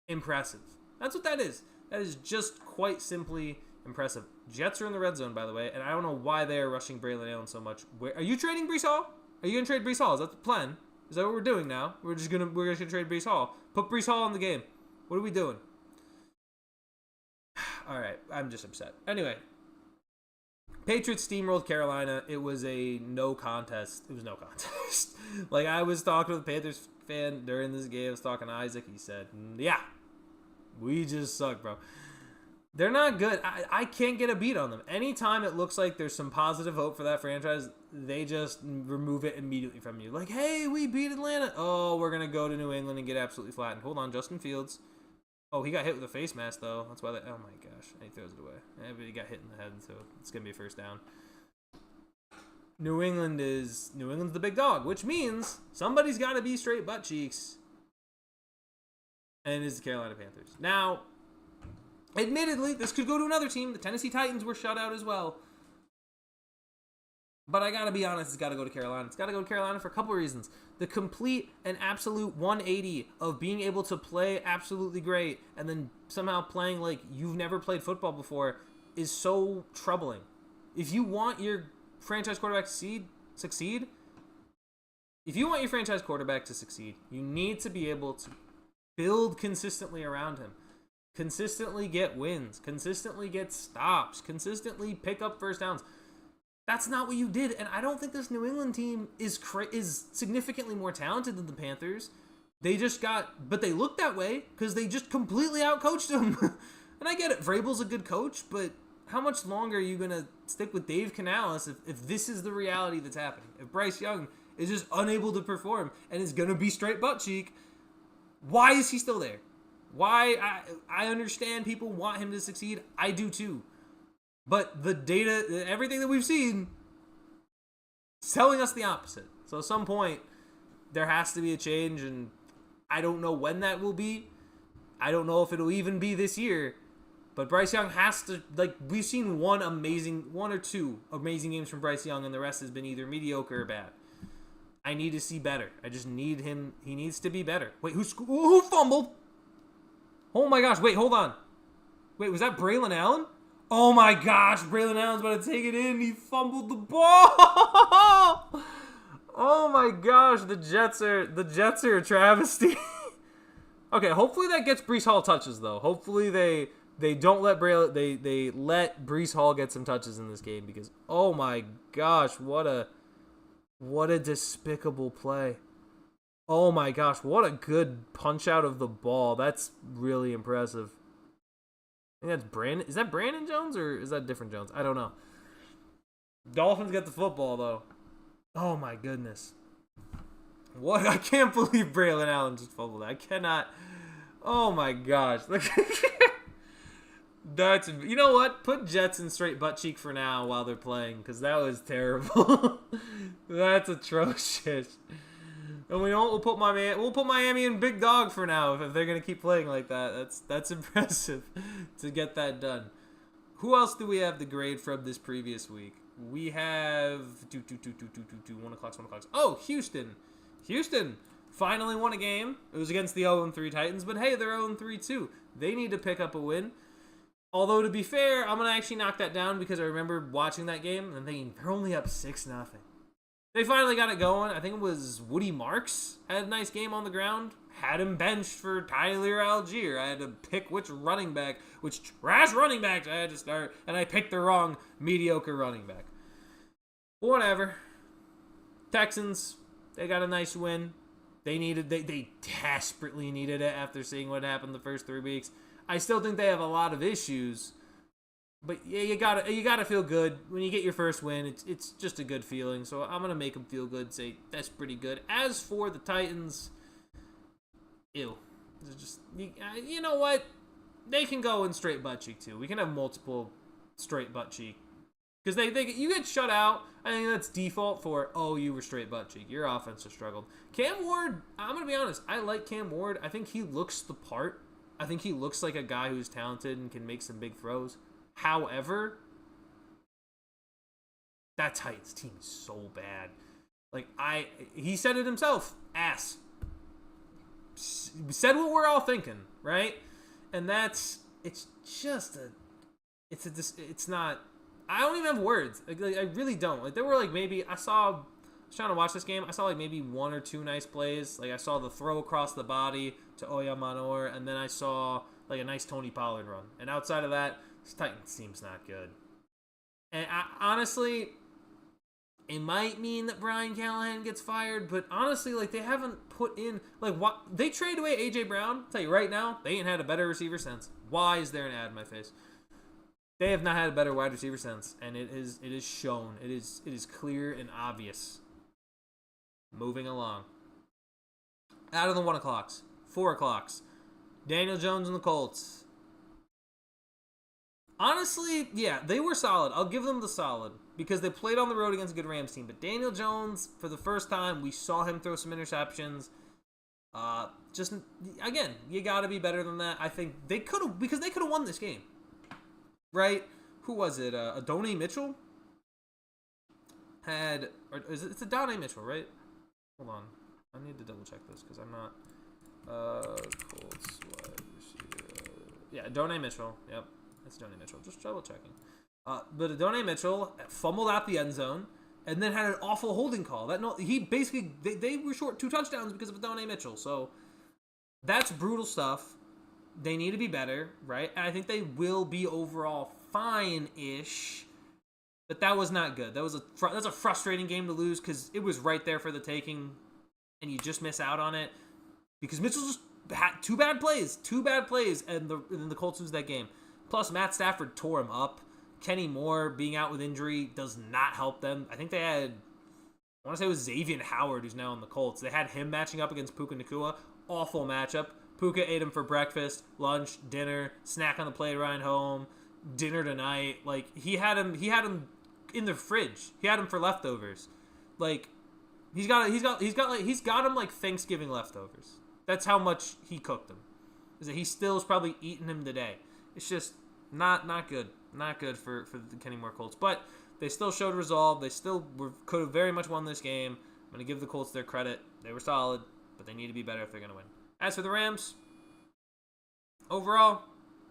impressive. That's what that is. That is just quite simply impressive. Jets are in the red zone, by the way, and I don't know why they are rushing Braylon Allen so much. Are you trading Breece Hall? Are you going to trade Breece Hall? Is that the plan? Is that what we're doing now? We're just gonna trade Breece Hall. Put Breece Hall in the game. What are we doing? All right, I'm just upset. Anyway, Patriots steamrolled Carolina. It was a no contest. It was no contest. I was talking to the Panthers fan during this game. I was talking to Isaac. He said, yeah, we just suck, bro. They're not good. I can't get a beat on them. Anytime it looks like there's some positive hope for that franchise, they just remove it immediately from you. Hey, we beat Atlanta. Oh, we're going to go to New England and get absolutely flattened. Hold on, Justin Fields. Oh, he got hit with a face mask, though. That's why they... Oh, my gosh. And he throws it away. Yeah, but he got hit in the head, so it's going to be a first down. New England's the big dog, which means somebody's got to be straight butt cheeks. And it is the Carolina Panthers. Now, admittedly, this could go to another team. The Tennessee Titans were shut out as well. But I got to be honest, it's got to go to Carolina. It's got to go to Carolina for a couple of reasons. The complete and absolute 180 of being able to play absolutely great and then somehow playing like you've never played football before is so troubling. If you want your franchise quarterback to succeed, you need to be able to build consistently around him. Consistently get wins. Consistently get stops. Consistently pick up first downs. That's not what you did, and I don't think this New England team is significantly more talented than the Panthers. But they look that way because they just completely outcoached them. And I get it, Vrabel's a good coach, but how much longer are you going to stick with Dave Canales if this is the reality that's happening? If Bryce Young is just unable to perform and is going to be straight butt cheek, why is he still there? Why? I understand people want him to succeed. I do too. But the data, everything that we've seen, is telling us the opposite. So at some point, there has to be a change, and I don't know when that will be. I don't know if it'll even be this year. But Bryce Young has to, we've seen one or two amazing games from Bryce Young, and the rest has been either mediocre or bad. I need to see better. I just need him. He needs to be better. Wait, who fumbled? Oh my gosh, wait, hold on. Wait, was that Braylon Allen? Oh my gosh, Braylon Allen's about to take it in. He fumbled the ball. Oh my gosh, the Jets are a travesty. Okay, hopefully that gets Breece Hall touches though. Hopefully they don't let they let Breece Hall get some touches in this game because oh my gosh, what a despicable play. Oh my gosh, what a good punch out of the ball. That's really impressive. I think that's Brandon. Is that Brandon Jones or is that different Jones? I don't know. Dolphins get the football though. Oh my goodness. What? I can't believe Braylon Allen just fumbled. I cannot. Oh my gosh. That's, you know what? Put Jets in straight butt cheek for now while they're playing because that was terrible. That's atrocious. And we'll put Miami in big dog for now if they're gonna keep playing like that. That's impressive to get that done. Who else do we have to grade from this previous week? We have 1 o'clock. Oh, Houston. Houston finally won a game. It was against the 0-3 Titans, but hey, they're 0-3 too. They need to pick up a win. Although to be fair, I'm gonna actually knock that down because I remember watching that game and thinking they're only up 6-0. They finally got it going. I think it was Woody Marks had a nice game on the ground. Had him benched for Tyler Algier. I had to pick which trash running backs I had to start, and I picked the wrong mediocre running back. Whatever. Texans, they got a nice win. They desperately needed it after seeing what happened the first 3 weeks. I still think they have a lot of issues. But yeah, you gotta feel good when you get your first win. It's just a good feeling. So I'm gonna make them feel good. Say that's pretty good. As for the Titans, ew. Just you know what? They can go in straight butt cheek too. We can have multiple straight butt cheek because you get shut out. I think that's default for you were straight butt cheek. Your offense has struggled. Cam Ward, I'm gonna be honest. I like Cam Ward. I think he looks the part. I think he looks like a guy who's talented and can make some big throws. However, that Titans team is so bad. He said it himself. Ass. Said what we're all thinking, right? And it's not. I don't even have words. I really don't. There were maybe I was trying to watch this game. I saw maybe 1 or 2 nice plays. I saw the throw across the body to Oya Manor, and then I saw a nice Tony Pollard run. And outside of that, this Titans team's not good. And honestly, it might mean that Brian Callahan gets fired, but honestly, they haven't put in what they traded away AJ Brown. I'll tell you right now, they ain't had a better receiver since. Why is there an ad in my face? They have not had a better wide receiver since, and it is shown. It is clear and obvious. Moving along. Out of the 1 o'clocks, 4 o'clocks. Daniel Jones and the Colts. Honestly, yeah, they were solid. I'll give them the solid because they played on the road against a good Rams team. But Daniel Jones, for the first time, we saw him throw some interceptions. Just again, you got to be better than that. I think they could have, because they could have won this game, right? Who was it? Adonai Mitchell had, or it's Adonai Mitchell, right? Hold on, I need to double check this because I'm not. Colts wide receiver. Yeah, Adonai Mitchell. Yep, that's Adonai Mitchell. Just double checking. But Adonai Mitchell fumbled out the end zone and then had an awful holding call. He basically they were short 2 touchdowns because of Adonai Mitchell. So that's brutal stuff. They need to be better, right? And I think they will be overall fine-ish. But that was not good. That's a frustrating game to lose because it was right there for the taking, and you just miss out on it because Mitchell just had 2 bad plays, and the Colts lose that game. Plus, Matt Stafford tore him up. Kenny Moore being out with injury does not help them. I think they had, I want to say it was Xavier Howard, who's now on the Colts. They had him matching up against Puka Nacua. Awful matchup. Puka ate him for breakfast, lunch, dinner, snack on the plane ride home, dinner tonight. Like, he had him in the fridge. He had him for leftovers. Like, he's got him like Thanksgiving leftovers. That's how much he cooked them. Is that he still is probably eating him today. It's just not good. Not good for the Kenny Moore Colts. But they still showed resolve. They still could have very much won this game. I'm going to give the Colts their credit. They were solid, but they need to be better if they're going to win. As for the Rams, overall,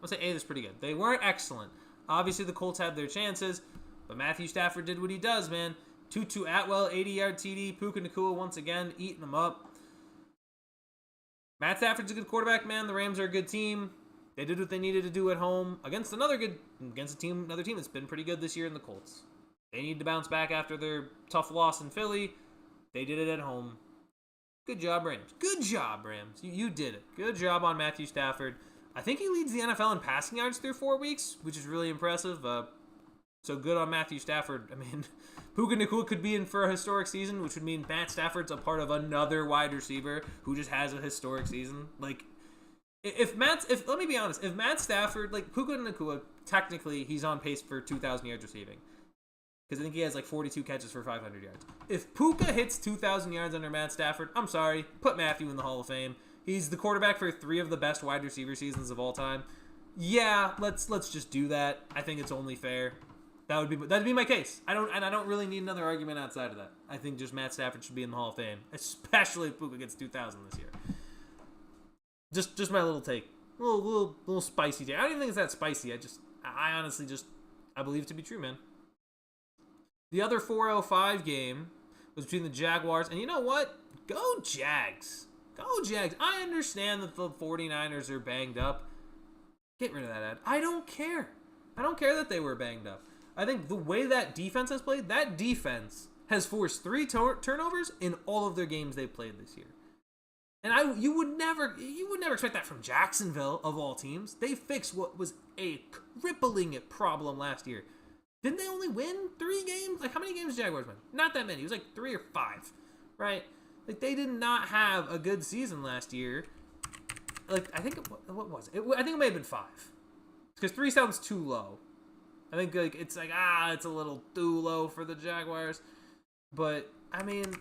I'll say A is pretty good. They weren't excellent. Obviously, the Colts had their chances, but Matthew Stafford did what he does, man. Tutu Atwell, 80-yard TD. Puka Nacua once again eating them up. Matt Stafford's a good quarterback, man. The Rams are a good team. They did what they needed to do at home against another team that's been pretty good this year in the Colts. They need to bounce back after their tough loss in Philly. They did it at home. Good job, Rams. Good job, Rams. You did it. Good job on Matthew Stafford. I think he leads the NFL in passing yards through 4 weeks, which is really impressive. So good on Matthew Stafford. I mean, Puka Nacua could be in for a historic season, which would mean Matt Stafford's a part of another wide receiver who just has a historic season. Like, let me be honest, if Matt Stafford, like Puka Nacua, technically he's on pace for 2,000 yards receiving. Because I think he has like 42 catches for 500 yards. If Puka hits 2,000 yards under Matt Stafford, I'm sorry, put Matthew in the Hall of Fame. He's the quarterback for 3 of the best wide receiver seasons of all time. Yeah, let's just do that. I think it's only fair. That'd be my case. I don't really need another argument outside of that. I think just Matt Stafford should be in the Hall of Fame, especially if Puka gets 2,000 this year. Just my little take, a little spicy take. I don't even think it's that spicy. I honestly I believe it to be true, man. The other 4:05 game was between the Jaguars, and you know what? Go Jags. Go Jags. I understand that the 49ers are banged up. Get rid of that ad. I don't care. I don't care that they were banged up. I think the way that defense has played, that defense has forced 3 turnovers in all of their games they've played this year. And you would never expect that from Jacksonville, of all teams. They fixed what was a crippling problem last year. Didn't they only win 3 games? Like, how many games did Jaguars win? Not that many. It was like 3 or 5, right? Like, they did not have a good season last year. Like, I think, what was it? I think it may have been 5. Because 3 sounds too low. I think, like, it's a little too low for the Jaguars. But, I mean,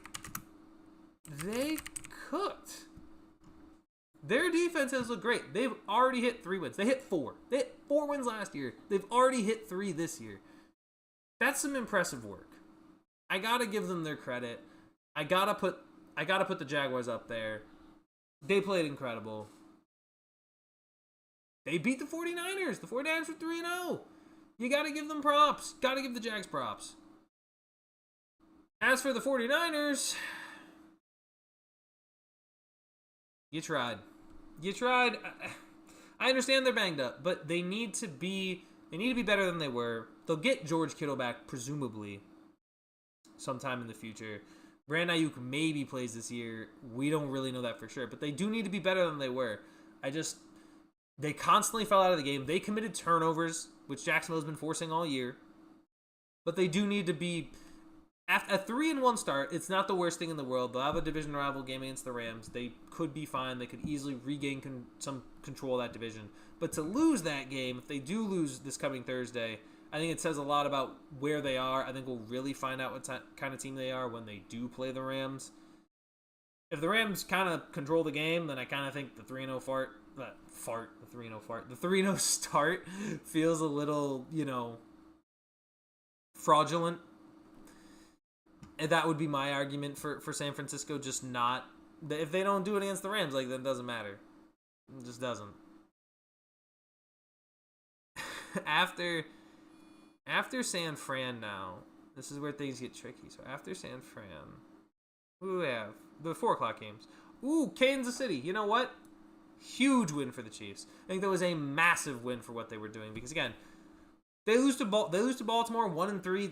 they cooked. Their defense has looked great. They've already hit 3 wins. They hit 4. They hit 4 wins last year. They've already hit 3 this year. That's some impressive work. I gotta give them their credit. I gotta put the Jaguars up there. They played incredible. They beat the 49ers. The 49ers were 3-0. You gotta give them props. Gotta give the Jags props. As for the 49ers, you tried. I understand they're banged up, but they need to be better than they were. They'll get George Kittle back, presumably, sometime in the future. Brandon Ayuk maybe plays this year. We don't really know that for sure, but they do need to be better than they were. They constantly fell out of the game. They committed turnovers, which Jacksonville's been forcing all year. But they do need to be After a 3-1 start, it's not the worst thing in the world. They'll have a division rival game against the Rams. They could be fine. They could easily regain some control of that division. But to lose that game, if they do lose this coming Thursday, I think it says a lot about where they are. I think we'll really find out what kind of team they are when they do play the Rams. If the Rams kind of control the game, then I kind of think the 3-0 the 3-0 start feels a little, fraudulent. And that would be my argument for San Francisco, just not... If they don't do it against the Rams, then it doesn't matter. It just doesn't. After San Fran now, this is where things get tricky. So after San Fran, who do we have? The 4 o'clock games. Ooh, Kansas City. You know what? Huge win for the Chiefs. I think that was a massive win for what they were doing. Because, again, they lose to Baltimore 1-3.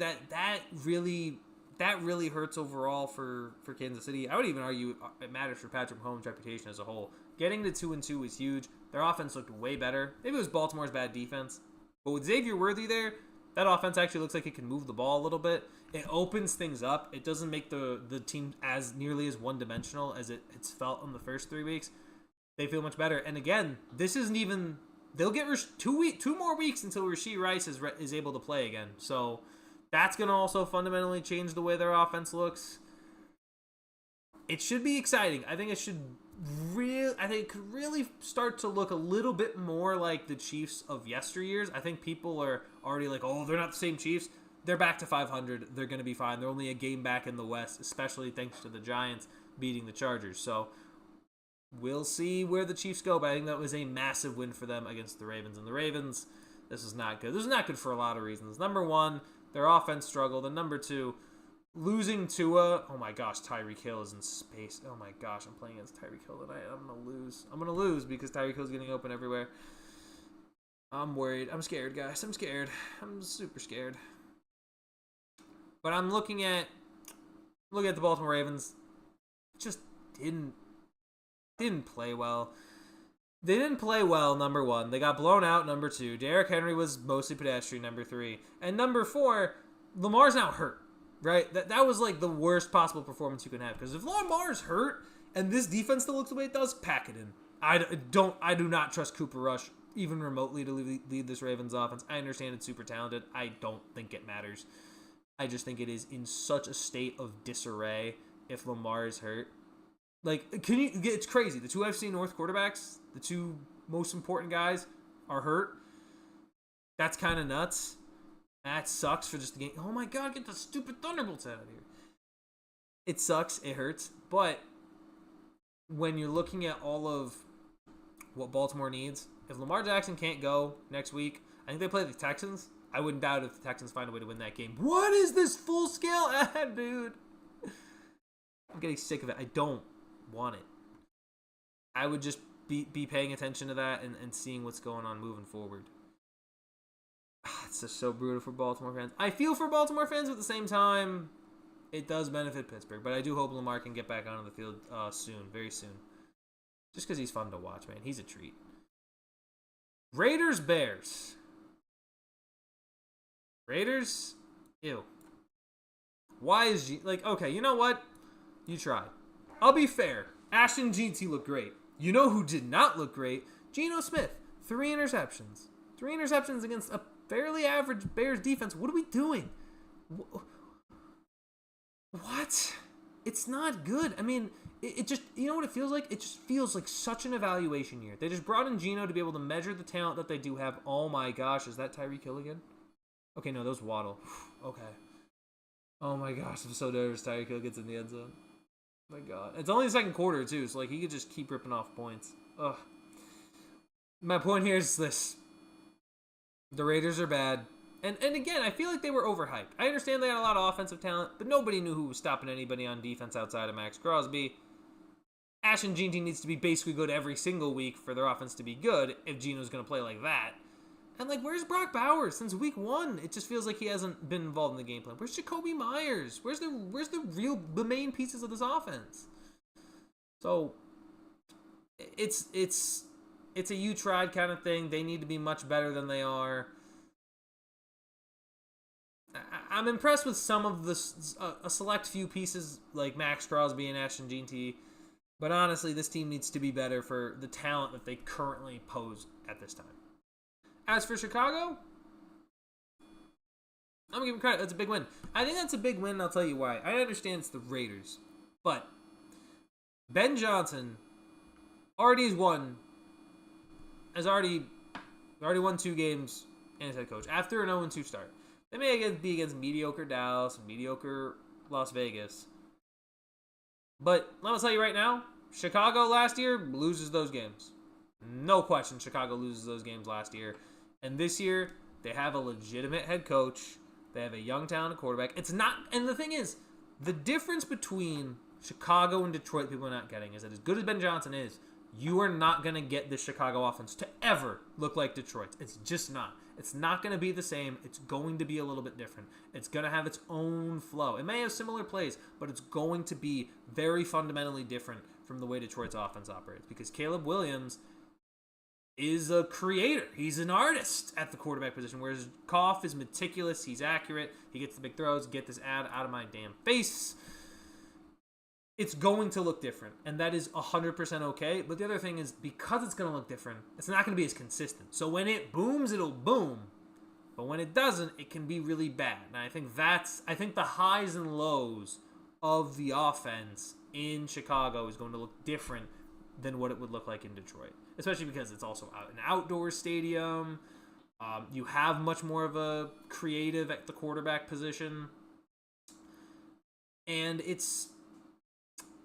That really hurts overall for Kansas City. I would even argue it matters for Patrick Mahomes' reputation as a whole. Getting to 2-2 is huge. Their offense looked way better. Maybe it was Baltimore's bad defense. But with Xavier Worthy there, that offense actually looks like it can move the ball a little bit. It opens things up. It doesn't make the team as nearly as one-dimensional as it's felt in the first 3 weeks. They feel much better. And again, this isn't even... They'll get 2 more weeks until Rashee Rice is able to play again. So that's going to also fundamentally change the way their offense looks. It should be exciting. I think it could really start to look a little bit more like the Chiefs of yesteryears. I think people are already like, oh, they're not the same Chiefs. They're back to 500. They're going to be fine. They're only a game back in the West, especially thanks to the Giants beating the Chargers. So we'll see where the Chiefs go, but I think that was a massive win for them against the Ravens. And the Ravens, this is not good. This is not good for a lot of reasons. Number one, their offense struggled. And number two, losing Tua. Oh my gosh, Tyreek Hill is in space. Oh my gosh, I'm playing against Tyreek Hill tonight. I'm going to lose. I'm going to lose because Tyreek Hill's getting open everywhere. I'm worried. I'm scared, guys. I'm scared. I'm super scared. But I'm looking at the Baltimore Ravens. Just didn't play well. They didn't play well, number one. They got blown out, number two. Derrick Henry was mostly pedestrian, number three. And number four, Lamar's now hurt, right? That was like the worst possible performance you can have. Because if Lamar's hurt and this defense still looks the way it does, pack it in. I do not trust Cooper Rush even remotely to lead this Ravens offense. I understand it's super talented. I don't think it matters. I just think it is in such a state of disarray if Lamar is hurt. It's crazy. The two FC North quarterbacks, the two most important guys, are hurt. That's kind of nuts. That sucks for just the game. Oh my God, get the stupid Thunderbolts out of here. It sucks. It hurts. But when you're looking at all of what Baltimore needs, if Lamar Jackson can't go next week, I think they play the Texans. I wouldn't doubt if the Texans find a way to win that game. What is this full scale ad, dude? I'm getting sick of it. I don't want it. I would just be paying attention to that and seeing what's going on moving forward. It's just so brutal for Baltimore fans. I feel for Baltimore fans, but at the same time, it does benefit Pittsburgh. But I do hope Lamar can get back onto the field soon, very soon. Just because he's fun to watch, man. He's a treat. Raiders-Bears. Raiders? Ew. Why is okay, you know what? You tried. I'll be fair. Ashton Jeanty looked great. You know who did not look great? Geno Smith. 3 interceptions. 3 interceptions against a fairly average Bears defense. What are we doing? What? It's not good. I mean, it just, you know what it feels like? It just feels like such an evaluation year. They just brought in Geno to be able to measure the talent that they do have. Oh my gosh, is that Tyreek Hill again? Okay, no, that was Waddle. Okay. Oh my gosh, I'm so nervous Tyreek Hill gets in the end zone. Oh my God. It's only the second quarter, too, so he could just keep ripping off points. Ugh. My point here is this. The Raiders are bad. And again, I feel like they were overhyped. I understand they had a lot of offensive talent, but nobody knew who was stopping anybody on defense outside of Max Crosby. Ashton Jeanty needs to be basically good every single week for their offense to be good if Geno's going to play like that. And, where's Brock Bowers? Since week 1, it just feels like he hasn't been involved in the game plan. Where's Jacoby Myers? Where's the main pieces of this offense? So, it's a you tried kind of thing. They need to be much better than they are. I'm impressed with some of a select few pieces like Max Crosby and Ashton Jeanty. But honestly, this team needs to be better for the talent that they currently pose at this time. As for Chicago, I'm going to give them credit. That's a big win. I think that's a big win, and I'll tell you why. I understand it's the Raiders. But Ben Johnson has already won 2 games as head coach after an 0-2 start. They may be against mediocre Dallas and mediocre Las Vegas. But let me tell you right now, Chicago last year loses those games. No question, Chicago loses those games last year. And this year, they have a legitimate head coach. They have a young, talented quarterback. It's not, and the thing is, the difference between Chicago and Detroit, people are not getting, is that as good as Ben Johnson is, you are not going to get the Chicago offense to ever look like Detroit. It's just not. It's not going to be the same. It's going to be a little bit different. It's going to have its own flow. It may have similar plays, but it's going to be very fundamentally different from the way Detroit's offense operates. Because Caleb Williams is a creator. He's an artist at the quarterback position, whereas Goff is meticulous. He's accurate. He gets the big throws. Get this ad out of my damn face. It's going to look different, and that is 100% okay. But the other thing is, because it's going to look different, it's not going to be as consistent. So when it booms, it'll boom. But when it doesn't, it can be really bad. And I think the highs and lows of the offense in Chicago is going to look different than what it would look like in Detroit. Especially because it's also an outdoor stadium. You have much more of a creative at the quarterback position. And it's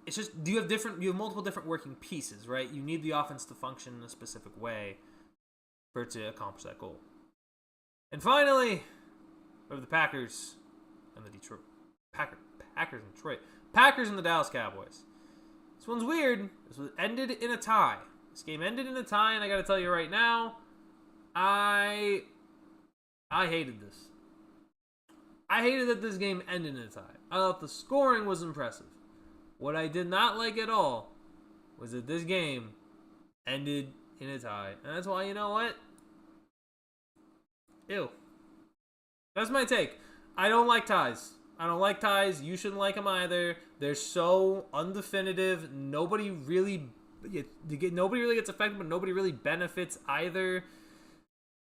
just, you have multiple different working pieces, right? You need the offense to function in a specific way for it to accomplish that goal. And finally, we have the Packers and the Detroit Packers and Detroit. Packers and the Dallas Cowboys. This one's weird. This was ended in a tie. This game ended in a tie, and I got to tell you right now, I hated this. I hated that this game ended in a tie. I thought the scoring was impressive. What I did not like at all was that this game ended in a tie. And that's why, you know what? Ew. That's my take. I don't like ties. You shouldn't like them either. They're so undefinitive. Nobody really gets affected, but nobody really benefits either.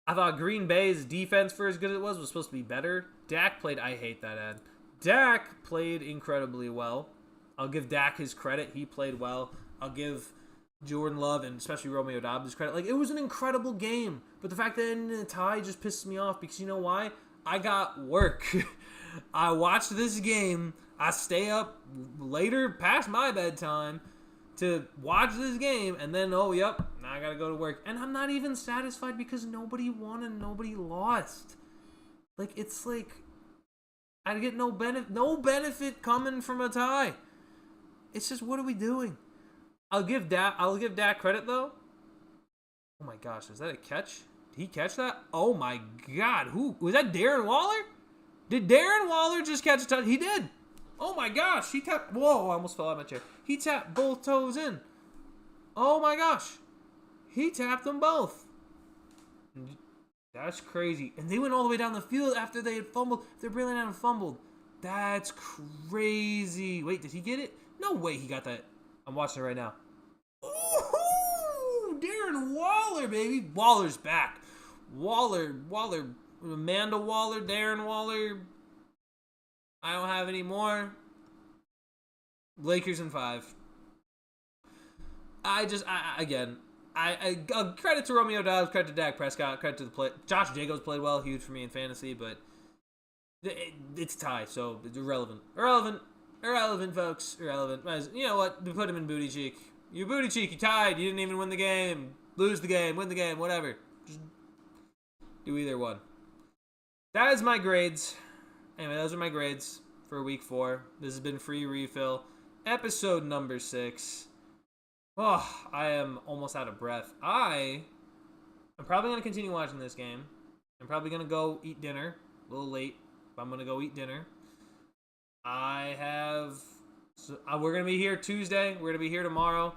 I thought Green Bay's defense, for as good as it was supposed to be better. I hate that ad. Dak played incredibly well. I'll give Dak his credit. He played well. I'll give Jordan Love and especially Romeo Doubs his credit. Like, it was an incredible game. But the fact that it ended in a tie just pisses me off because you know why? I got work. I watched this game. I stay up later past my bedtime to watch this game. And then, now I got to go to work. And I'm not even satisfied because nobody won and nobody lost. Like, it's like I get no benefit coming from a tie. It's just, what are we doing? I'll give Dak credit though. Oh my gosh, was that a catch? Did he catch that? Oh my god, who was that? Darren Waller? Did Darren Waller just catch a touch? He did. Oh my gosh, he tapped. Whoa, I almost fell out of my chair. He tapped both toes in. Oh my gosh, he tapped them both. That's crazy. And they went all the way down the field after they had fumbled. They're brilliant and fumbled. That's crazy. Wait, did he get it? No way he got that. I'm watching it right now. Ooh, Darren Waller, baby. Waller's back. Waller, Amanda Waller, Darren Waller. I don't have any more. Lakers in 5. Credit to Romeo Doubs, credit to Dak Prescott, credit to the play. Josh Jacobs played well, huge for me in fantasy, but it's a tie, so it's irrelevant. Irrelevant, folks. Irrelevant. You know what? We put him in booty cheek. You booty cheek. You tied. You didn't even win the game. Lose the game. Win the game. Whatever. Just do either one. That is my grades. Anyway, those are my grades for week 4. This has been Free Refill, episode number 6. Oh, I am almost out of breath. I'm probably going to continue watching this game. I'm probably going to go eat dinner. A little late, but I'm going to go eat dinner. We're going to be here Tuesday. We're going to be here tomorrow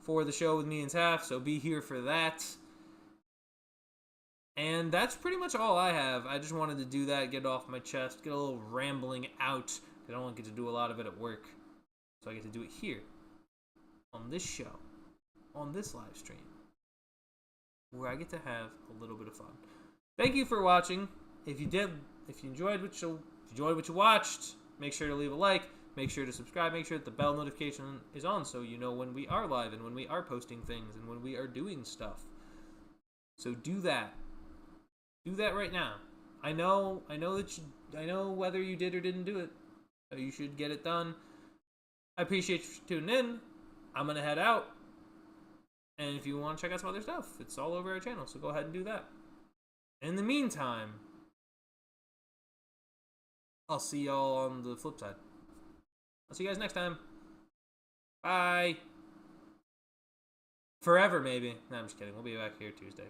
for the show with me and Taff, so be here for that. And that's pretty much all I have. I just wanted to do that, get it off my chest, get a little rambling out. I don't get to do a lot of it at work. So I get to do it here, on this show, on this live stream, where I get to have a little bit of fun. Thank you for watching. If you enjoyed what you watched, make sure to leave a like, make sure to subscribe, make sure that the bell notification is on so you know when we are live and when we are posting things and when we are doing stuff. So do that. Do that right now. I know whether you did or didn't do it. So you should get it done. I appreciate you tuning in. I'm gonna head out. And if you want to check out some other stuff, it's all over our channel, so go ahead and do that. In the meantime, I'll see y'all on the flip side. I'll see you guys next time. Bye. Forever, maybe. No, I'm just kidding. We'll be back here Tuesday.